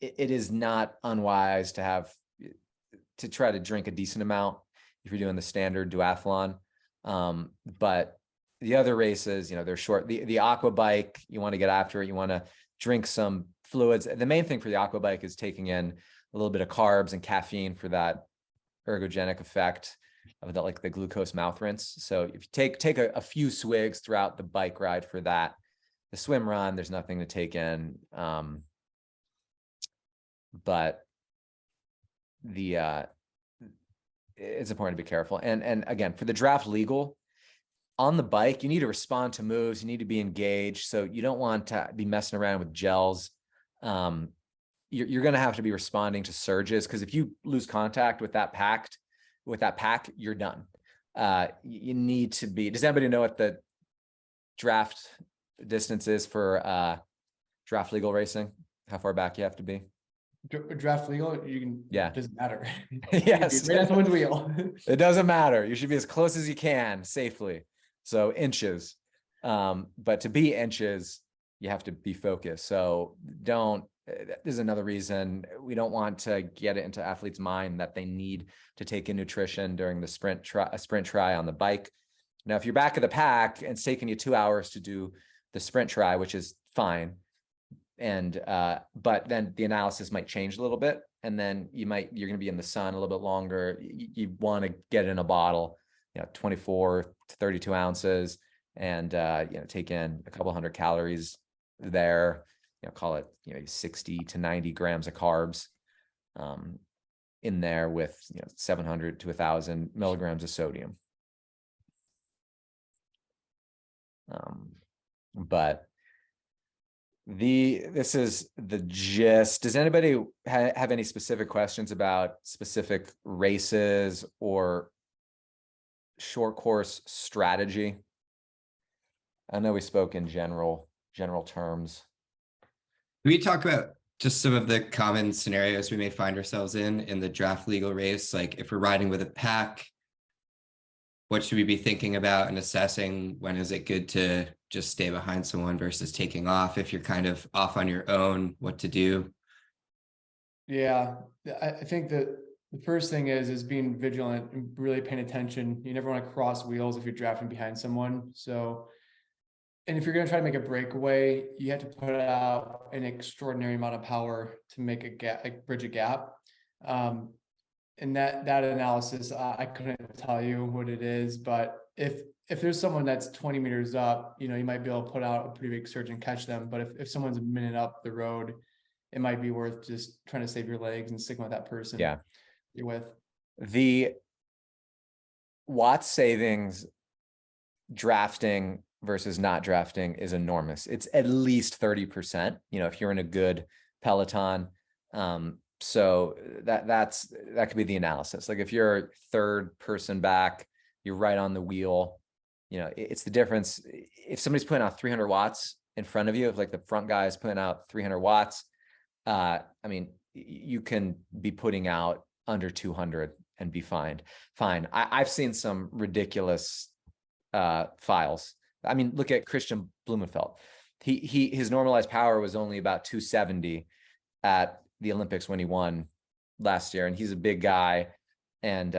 is not unwise to try to drink a decent amount if you're doing the standard duathlon. But the other races, you know, they're short. The aqua bike, you want to get after it. You want to drink some fluids. The main thing for the aqua bike is taking in a little bit of carbs and caffeine for that ergogenic effect of that, like the glucose mouth rinse. So if you take a few swigs throughout the bike ride for that, the swim run, there's nothing to take in. But it's important to be careful. And again, for the draft legal, on the bike, you need to respond to moves. You need to be engaged. So you don't want to be messing around with gels. You're going to have to be responding to surges, because if you lose contact with that pack, you're done. You need to be. Does anybody know what the draft distance is for draft legal racing? How far back you have to be? Draft legal, you can. Yeah. It doesn't matter. Yes. Right on someone's wheel. It doesn't matter. You should be as close as you can safely. So inches. But to be inches, you have to be focused. So there's another reason we don't want to get it into athletes' mind that they need to take in nutrition during the sprint try on the bike. Now, if you're back of the pack and it's taking you 2 hours to do the sprint try, which is fine, and but then the analysis might change a little bit, and then you're going to be in the sun a little bit longer. You want to get in a bottle, 24 to 32 ounces, and take in a couple hundred calories there. Call it 60 to 90 grams of carbs in there, with 700 to 1,000 milligrams of sodium. But this is the gist. Does anybody have any specific questions about specific races or short course strategy? I know we spoke in general terms. Can we talk about just some of the common scenarios we may find ourselves in the draft legal race? Like if we're riding with a pack, what should we be thinking about and assessing? When is it good to just stay behind someone versus taking off? If you're kind of off on your own, what to do? Yeah, I think that the first thing is being vigilant and really paying attention. You never want to cross wheels if you're drafting behind someone. So, and if you're going to try to make a breakaway, you have to put out an extraordinary amount of power to make a gap, like bridge a gap. And that analysis, I couldn't tell you what it is, but if there's someone that's 20 meters up, you might be able to put out a pretty big surge and catch them. But if someone's a minute up the road, it might be worth just trying to save your legs and sticking with that person. Yeah. You're with. The watt savings drafting versus not drafting is enormous. It's at least 30%, if you're in a good peloton. So that could be the analysis. Like if you're third person back, you're right on the wheel, it's the difference. If somebody's putting out 300 watts in front of you, if like the front guy is putting out 300 watts, you can be putting out under 200 and be fine. I've seen some ridiculous files. Look at Christian Blumenfeld. His normalized power was only about 270 at the Olympics when he won last year, and he's a big guy, and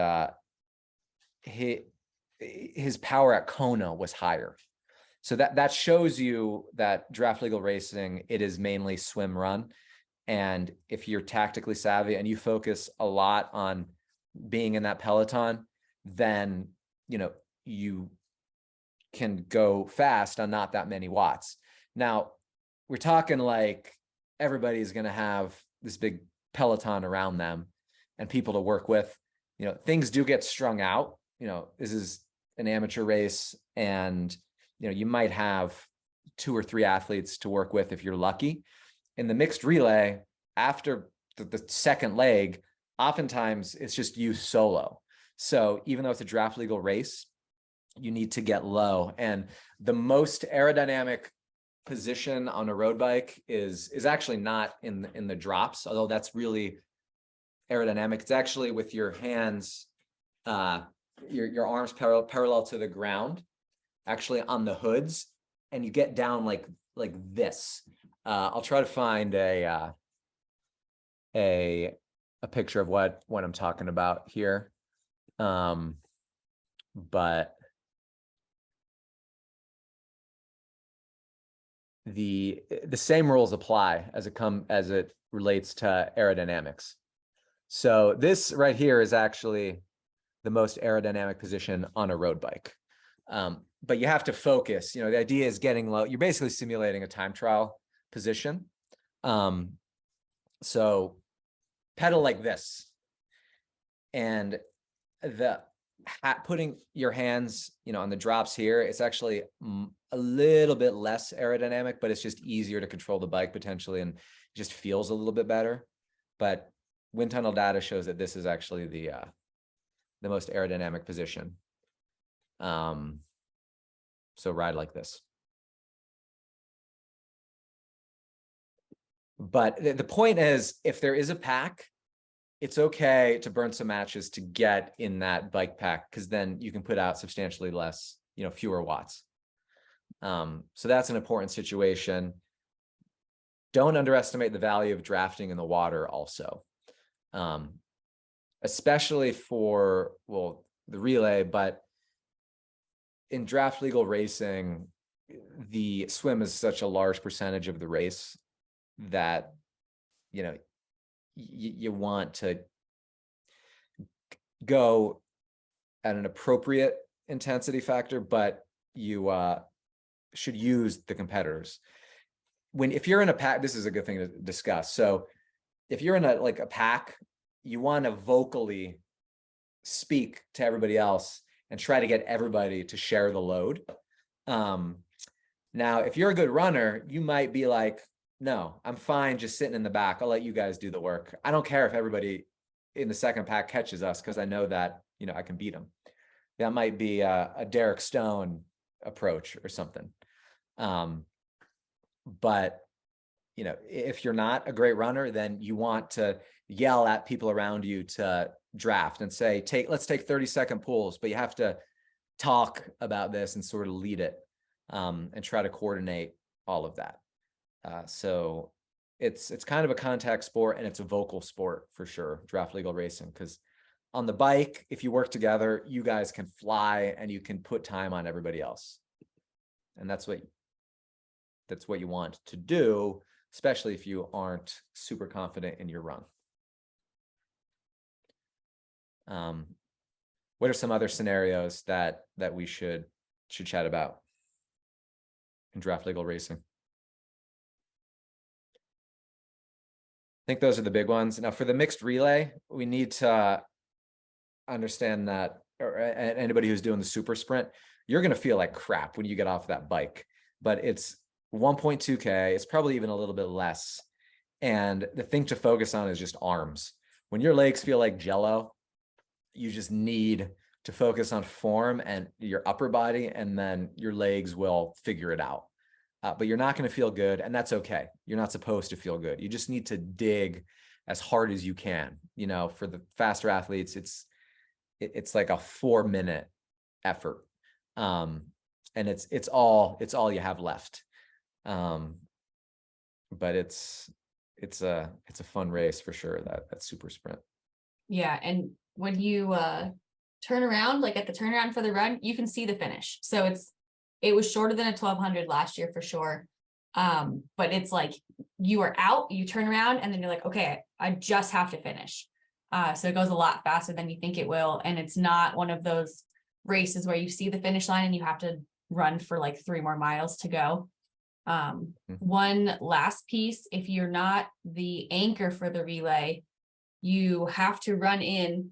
his power at Kona was higher. So that shows you that draft legal racing, it is mainly swim run. And if you're tactically savvy and you focus a lot on being in that peloton, then you can go fast on not that many watts. Now we're talking like everybody's going to have this big peloton around them and people to work with. Things do get strung out. This is an amateur race, and you might have 2 or 3 athletes to work with if you're lucky. In the mixed relay, after the second leg, oftentimes it's just you solo. So even though it's a draft legal race, you need to get low. And the most aerodynamic position on a road bike is actually not in the drops, although that's really aerodynamic. It's actually with your hands, your arms parallel to the ground, actually on the hoods, and you get down like this. I'll try to find a picture of what I'm talking about here. But the same rules apply as it relates to aerodynamics. So this right here is actually the most aerodynamic position on a road bike. But you have to focus, the idea is getting low. You're basically simulating a time trial position. So pedal like this, and putting your hands, on the drops here, it's actually a little bit less aerodynamic, but it's just easier to control the bike potentially, and it just feels a little bit better. But wind tunnel data shows that this is actually the most aerodynamic position. So ride like this. But the point is, if there is a pack, it's okay to burn some matches to get in that bike pack, because then you can put out substantially less, fewer watts. So that's an important situation. Don't underestimate the value of drafting in the water also, especially for, the relay, but in draft legal racing, the swim is such a large percentage of the race that, you want to go at an appropriate intensity factor, but you should use the competitors. If you're in a pack, this is a good thing to discuss. So if you're in a pack, you want to vocally speak to everybody else and try to get everybody to share the load. Now, if you're a good runner, you might be like, no, I'm fine just sitting in the back. I'll let you guys do the work. I don't care if everybody in the second pack catches us, because I know that, I can beat them. That might be a Derek Stone approach or something. But, if you're not a great runner, then you want to yell at people around you to draft and say, let's take 30-second pulls, but you have to talk about this and sort of lead it, and try to coordinate all of that. So it's kind of a contact sport, and it's a vocal sport for sure, draft legal racing, because on the bike, if you work together, you guys can fly and you can put time on everybody else. And that's what you want to do, especially if you aren't super confident in your run. What are some other scenarios that we should chat about in draft legal racing? I think those are the big ones. Now, for the mixed relay, we need to understand that, or anybody who's doing the super sprint, you're going to feel like crap when you get off that bike, but it's 1.2K. It's probably even a little bit less. And the thing to focus on is just arms. When your legs feel like jello, you just need to focus on form and your upper body, and then your legs will figure it out. But you're not going to feel good, and that's okay. You're not supposed to feel good. You just need to dig as hard as you can. For the faster athletes, it's like a 4-minute effort, and it's all you have left. But it's a fun race for sure. That super sprint. Yeah, and when you turn around, like at the turnaround for the run, you can see the finish. So it was shorter than a 1200 last year for sure. But it's like you are out, you turn around, and then you're like, okay, I just have to finish. So it goes a lot faster than you think it will. And it's not one of those races where you see the finish line and you have to run for like 3 more miles to go. One last piece, if you're not the anchor for the relay, you have to run in,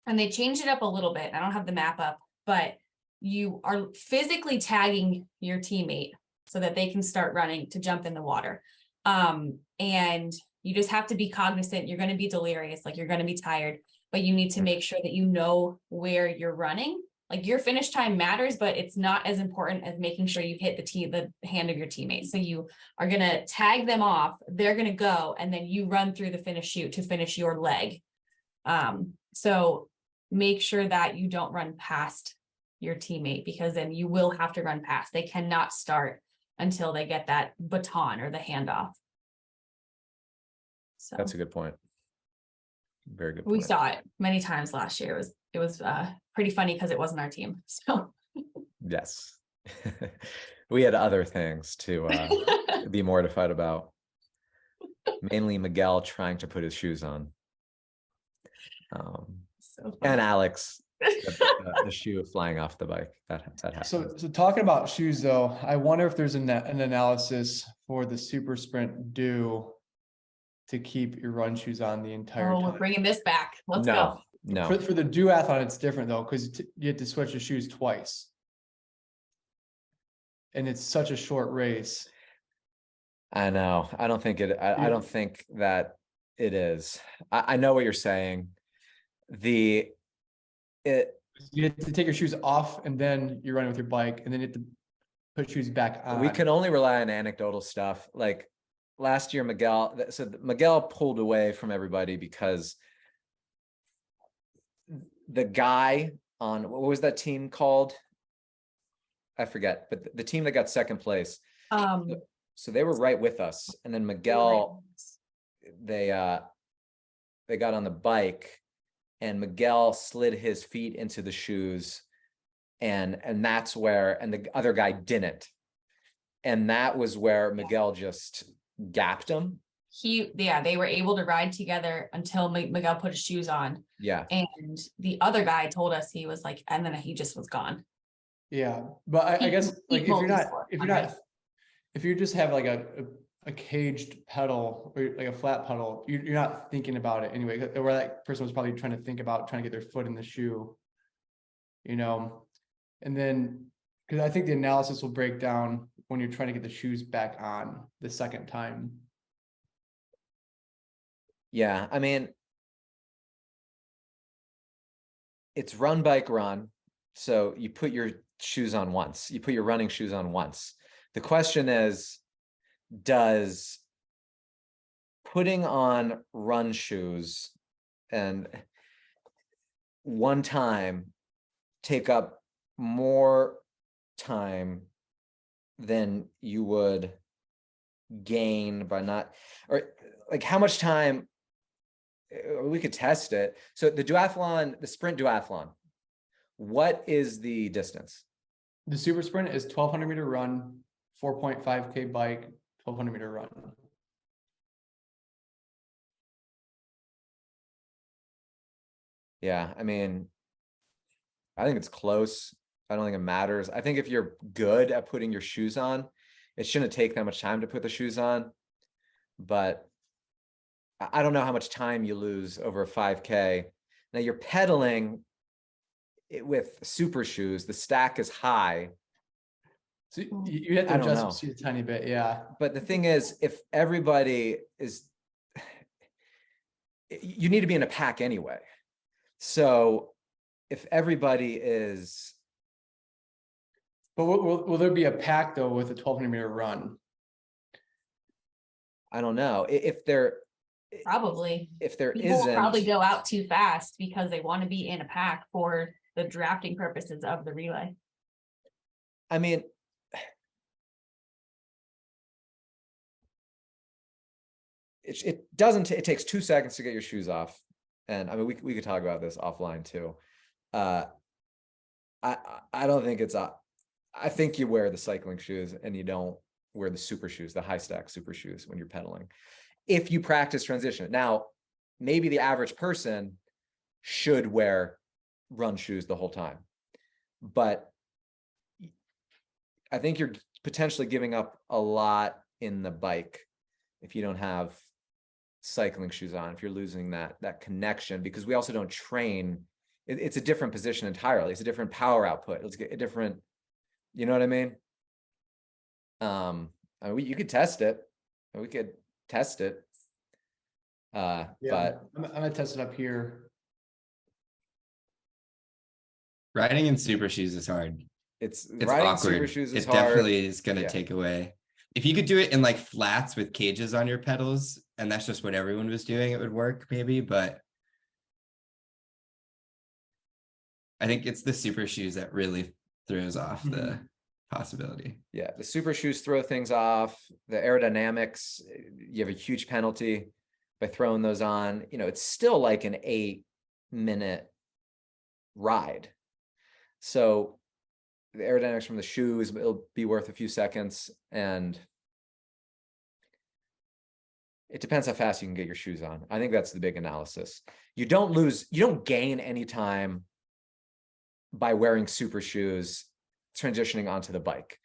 and they changed it up a little bit. I don't have the map up, but you are physically tagging your teammate so that they can start running to jump in the water. And You just have to be cognizant. You're going to be delirious, like you're going to be tired, but you need to make sure that you know where you're running. Like your finish time matters, but it's not as important as making sure you hit the hand of your teammate. So you are going to tag them off. They're going to go, and then you run through the finish chute to finish your leg. So make sure that you don't run past your teammate, because then you will have to run past. They cannot start until they get that baton or the handoff. So That's a good point. Very good we point. saw it many times last year. It was pretty funny because it wasn't our team. So Yes. We had other things to be mortified about. Mainly Miguel trying to put his shoes on. so funny. And Alex, the shoe flying off the bike. That happened. So talking about shoes though, I wonder if there's an analysis for the super sprint due to keep your run shoes on the entire We're time. bringing this back. Let's No, go. no. For the duathlon, it's different though, because you have to switch the shoes twice. And it's such a short race. I know. I don't think I don't think that it is. I know what you're saying. You have to take your shoes off and then you're running with your bike, and then you have to put shoes back on. We can only rely on anecdotal stuff. Like last year, Miguel pulled away from everybody because the guy on, what was that team called? I forget, but the team that got second place. So they were right with us. And then Miguel, they got on the bike, and Miguel slid his feet into the shoes, and that's where, and the other guy didn't. And that was where Miguel just gapped him. They were able to ride together until Miguel put his shoes on. Yeah. And the other guy told us he was like, and then he just was gone. Yeah, but I guess like if you just have like a caged pedal or like a flat pedal, you're not thinking about it anyway. Where that person was probably trying to get their foot in the shoe, you know, and then because I think the analysis will break down when you're trying to get the shoes back on the second time. Yeah, I mean, it's run, bike, run. So you put your shoes on once. You put your running shoes on once. The question is, does putting on run shoes and one time take up more time than you would gain by not, or like how much time? We could test it. So the sprint duathlon, what is the distance? The super sprint is 1,200 meter run, 4.5K bike, 1,200 meter run. Yeah, I mean, I think it's close. I don't think it matters. I think if you're good at putting your shoes on, it shouldn't take that much time to put the shoes on. But I don't know how much time you lose over a 5K. Now you're pedaling with super shoes. The stack is high. So you have to adjust the seat a tiny bit, yeah. But the thing is, if everybody is, you need to be in a pack anyway. So if everybody is, but will there be a pack though with a 1,200 meter run? I don't know if there. Probably. If there People isn't, will probably go out too fast because they want to be in a pack for the drafting purposes of the relay. I mean, it doesn't. It takes 2 seconds to get your shoes off, and I mean we could talk about this offline too. I don't think it's I think you wear the cycling shoes and you don't wear the super shoes, the high stack super shoes when you're pedaling. If you practice transition. Now, maybe the average person should wear run shoes the whole time, but I think you're potentially giving up a lot in the bike if you don't have cycling shoes on, if you're losing that connection, because we also don't train. It's a different position entirely. It's a different power output. Let's get a different, you know what I mean? I mean, you could test it. We could test it. But I'm gonna test it up here. Riding in super shoes is hard. it's It's riding super awkward. shoes is It hard. definitely is gonna Yeah. take away. If you could do it in like flats with cages on your pedals, and that's just what everyone was doing, it would work maybe, but I think it's the super shoes that really throws off the possibility. Yeah, the super shoes throw things off. The aerodynamics, you have a huge penalty by throwing those on. You know, it's still like an 8-minute ride. So the aerodynamics from the shoes, it'll be worth a few seconds, and it depends how fast you can get your shoes on. I think that's the big analysis. You don't gain any time by wearing super shoes transitioning onto the bike,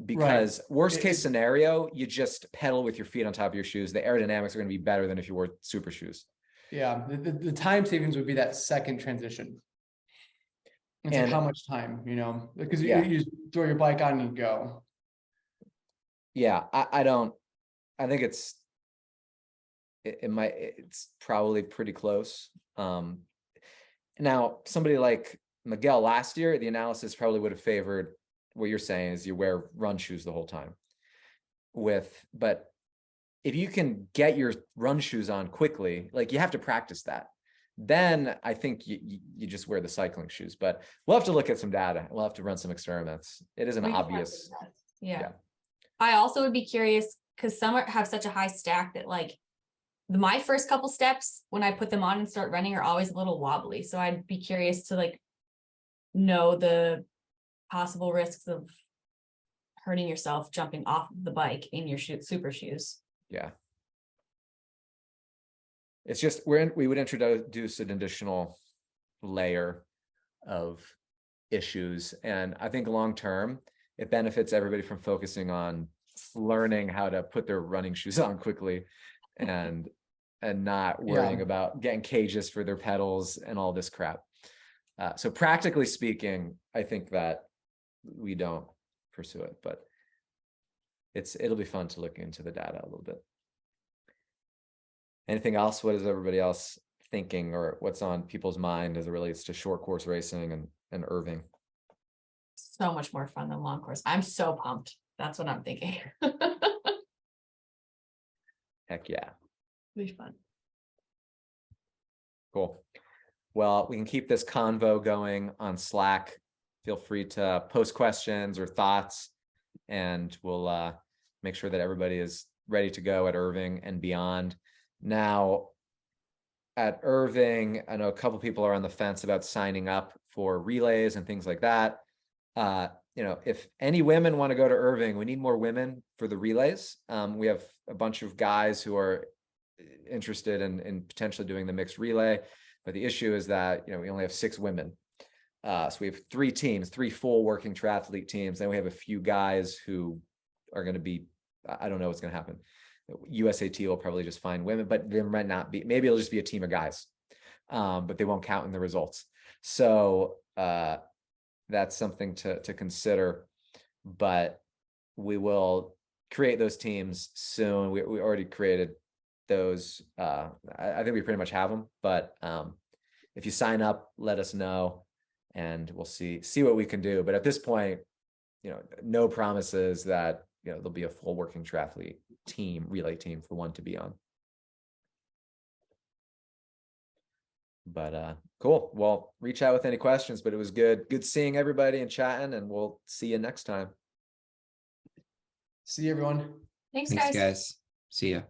because worst case scenario, you just pedal with your feet on top of your shoes. The aerodynamics are going to be better than if you wore super shoes. Yeah, the time savings would be that second transition. It's like how much time, you know, because you just throw your bike on and you go. Yeah, I think it's probably pretty close. Now somebody like Miguel last year, the analysis probably would have favored what you're saying is you wear run shoes the whole time. But if you can get your run shoes on quickly, like you have to practice that, then I think you just wear the cycling shoes. But we'll have to look at some data. We'll have to run some experiments. It is an obvious. Yeah. I also would be curious because some have such a high stack that like my first couple steps when I put them on and start running are always a little wobbly. So I'd be curious to like know the possible risks of hurting yourself jumping off the bike in your super shoes. Yeah. It's just we would introduce an additional layer of issues, and I think long term it benefits everybody from focusing on learning how to put their running shoes on quickly and not worrying about getting cages for their pedals and all this crap. So practically speaking, I think that we don't pursue it, but it'll be fun to look into the data a little bit. Anything else? What is everybody else thinking, or what's on people's mind as it relates to short course racing and Irving? So much more fun than long course. I'm so pumped. That's what I'm thinking. Heck yeah. It'll be fun. Cool. Well, we can keep this convo going on Slack. Feel free to post questions or thoughts, and we'll make sure that everybody is ready to go at Irving and beyond. Now, at Irving, I know a couple people are on the fence about signing up for relays and things like that. You know, if any women want to go to Irving, we need more women for the relays. We have a bunch of guys who are interested in potentially doing the mixed relay, but the issue is that, you know, we only have 6 women. So we have 3 teams, 3 full working triathlete teams. Then we have a few guys who are going to be, I don't know what's going to happen. USAT will probably just find women, but there might not be. Maybe it'll just be a team of guys, but they won't count in the results. So that's something to consider. But we will create those teams soon. We already created those. I think we pretty much have them. But if you sign up, let us know, and we'll see what we can do. But at this point, you know, no promises that, you know, there'll be a full working triathlete team, relay team for one to be on. But cool. Well, reach out with any questions, but it was good seeing everybody and chatting, and we'll see you next time. See you, everyone. Thanks, Thanks, guys. guys. See ya.